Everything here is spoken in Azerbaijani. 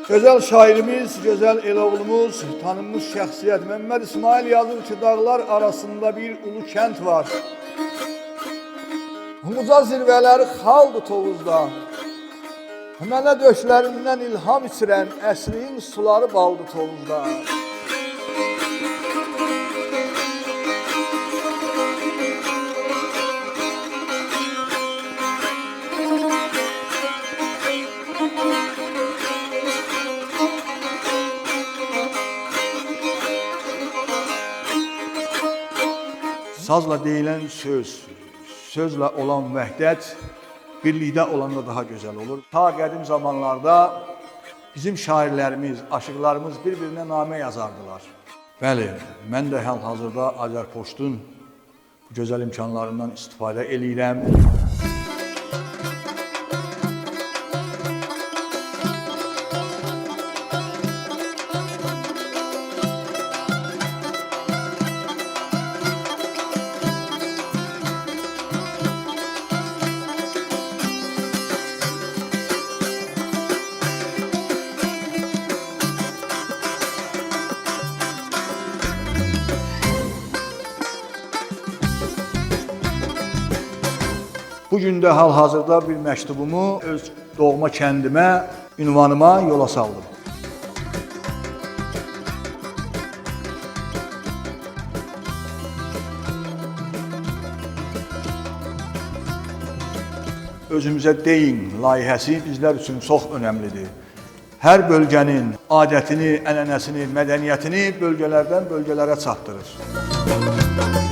Gözəl şairimiz, gözəl el-oğlumuz, tanınmış şəxsiyyət Məmməd İsmail yazır ki, dağlar arasında bir ulu kənd var. Uca zirvələri xaldı Tovuzda. Mənə döşlərindən ilham içirən əsriyin suları baldı Tovuzda. Sazla deyilən söz, sözlə olan vəhdət birlikdə olanda daha gözəl olur. Ta qədim zamanlarda bizim şairlərimiz, aşıqlarımız bir-birinə namə yazardılar. Bəli, mən də hal-hazırda Azərpoçtun bu gözəl imkanlarından istifadə eləyirəm. Bugün də hal-hazırda bir məktubumu öz doğma kəndimə, ünvanıma yola saldım. Özümüzə deyin layihəsi bizlər üçün çox önəmlidir. Hər bölgənin adətini, ənənəsini, mədəniyyətini bölgələrdən bölgələrə çatdırır.